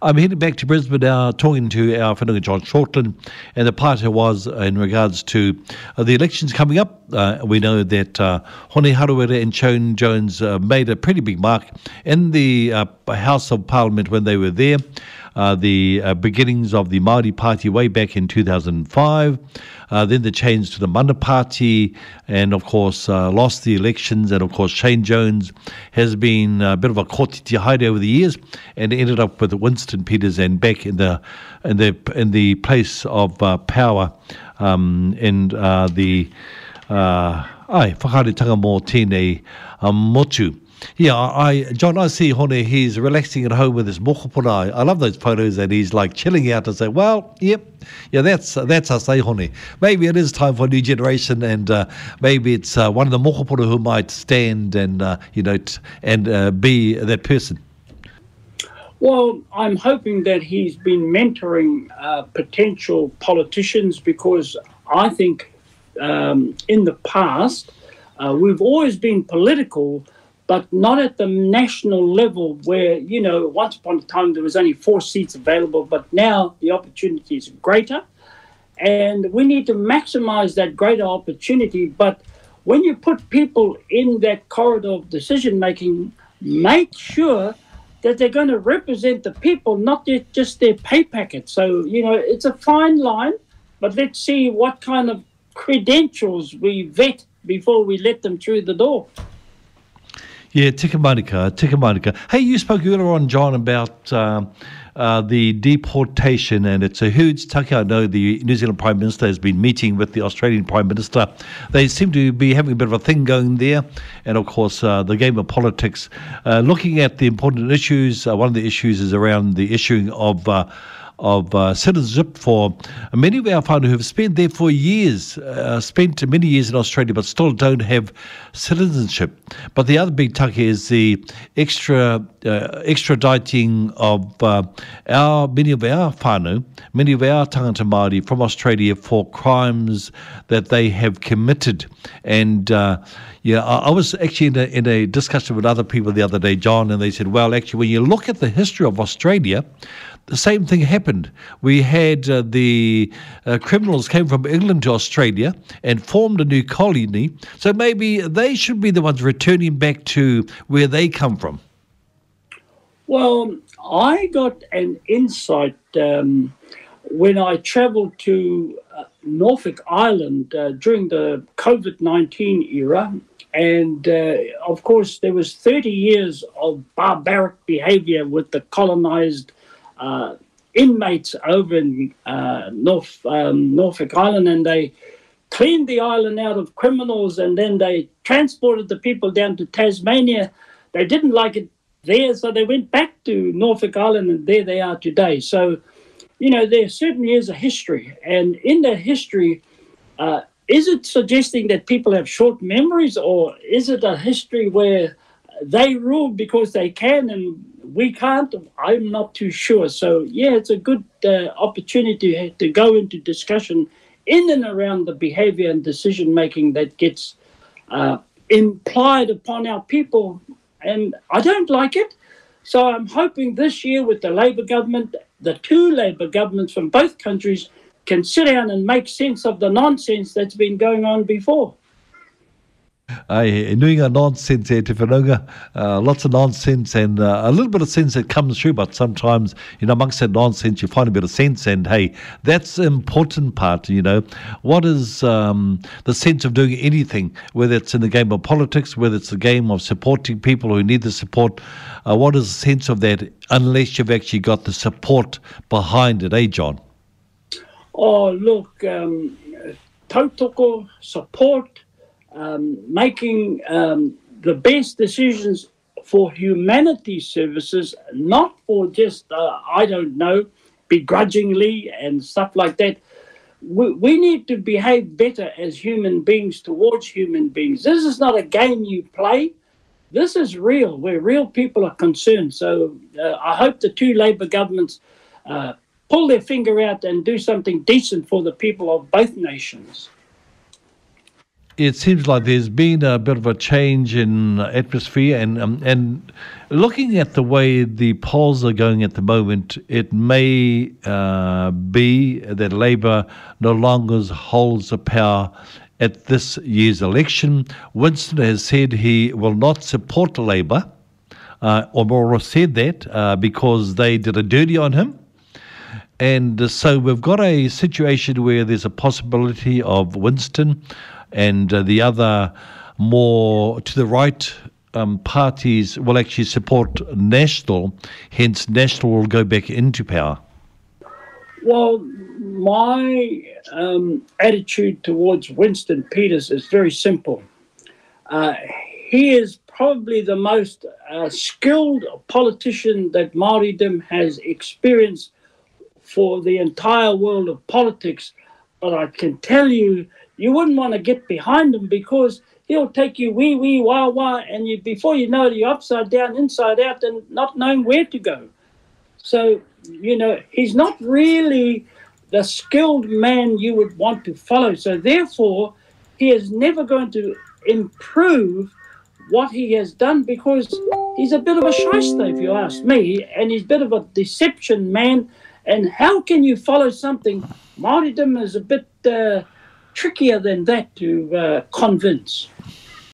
I'm heading back to Brisbane now, talking to our friend John Shortland, and the part was in regards to the elections coming up. We know that Hone Harawira and John Jones made a pretty big mark in the House of Parliament when they were there. The beginnings of the Māori Party way back in 2005, then the change to the Mana Party, and of course lost the elections, and of course Shane Jones has been a bit of a kōtiti haere over the years, and ended up with Winston Peters and back in the place of power in the whakaretanga mō tēnei motu. Yeah, John, I see Hone, he's relaxing at home with his mokopuna. I love those photos, and he's like chilling out and saying, well, yeah, that's us, Hone. Maybe it is time for a new generation, and maybe it's one of the mokopuna who might stand and, be that person. Well, I'm hoping that he's been mentoring potential politicians, because I think in the past we've always been political, but not at the national level where, once upon a time there was only 4 seats available, but now the opportunity is greater. And we need to maximize that greater opportunity. But when you put people in that corridor of decision-making, make sure that they're going to represent the people, not just their pay packet. So, it's a fine line, but let's see what kind of credentials we vet before we let them through the door. Yeah, tika manika. Hey, you spoke earlier on, John, about the deportation, and it's a huge take. I know the New Zealand Prime Minister has been meeting with the Australian Prime Minister. They seem to be having a bit of a thing going there, and of course the game of politics. Looking at the important issues, one of the issues is around the issuing of citizenship for many of our whānau who have spent there for years, spent many years in Australia, but still don't have citizenship. But the other big take is the extraditing of many of our whānau, many of our tangata Māori from Australia for crimes that they have committed. And I was actually in a discussion with other people the other day, John, and they said, well, actually, when you look at the history of Australia, the same thing happened. We had the criminals came from England to Australia and formed a new colony, so maybe they should be the ones returning back to where they come from. Well, I got an insight when I travelled to Norfolk Island during the COVID-19 era, and of course there was 30 years of barbaric behaviour with the colonised inmates over in Norfolk Island, and they cleaned the island out of criminals, and then they transported the people down to Tasmania. They didn't like it there, so they went back to Norfolk Island, and there they are today. So, there certainly is a history, and in that history, is it suggesting that people have short memories, or is it a history where they rule because they can and we can't? I'm not too sure. So, yeah, it's a good opportunity to go into discussion in and around the behaviour and decision-making that gets implied upon our people. And I don't like it. So I'm hoping this year with the Labour government, the 2 Labour governments from both countries can sit down and make sense of the nonsense that's been going on before. Nuinga nonsense te whanonga, lots of nonsense and a little bit of sense that comes through, but sometimes, amongst that nonsense you find a bit of sense, and hey, that's the important part, What is the sense of doing anything, whether it's in the game of politics, whether it's the game of supporting people who need the support, what is the sense of that unless you've actually got the support behind it, John? Oh, look, tautoko, support, making the best decisions for humanity services, not for just, begrudgingly and stuff like that. We need to behave better as human beings towards human beings. This is not a game you play. This is real, where real people are concerned. So I hope the 2 Labour governments pull their finger out and do something decent for the people of both nations. it seems like there's been a bit of a change in atmosphere, and looking at the way the polls are going at the moment, it may be that Labour no longer holds the power at this year's election. Winston has said he will not support Labour, or more or less said that because they did a dirty on him. And so we've got a situation where there's a possibility of Winston and the other more to the right parties will actually support National, hence National will go back into power. Well, my attitude towards Winston Peters is very simple. He is probably the most skilled politician that Māoridom has experienced for the entire world of politics. But I can tell you, you wouldn't want to get behind him because he'll take you wee, wah, wah, and before you know it, you're upside down, inside out, and not knowing where to go. So, he's not really the skilled man you would want to follow. So therefore, he is never going to improve what he has done because he's a bit of a shyster, if you ask me, and he's a bit of a deception man. And how can you follow something? Māoridom is a bit trickier than that to convince.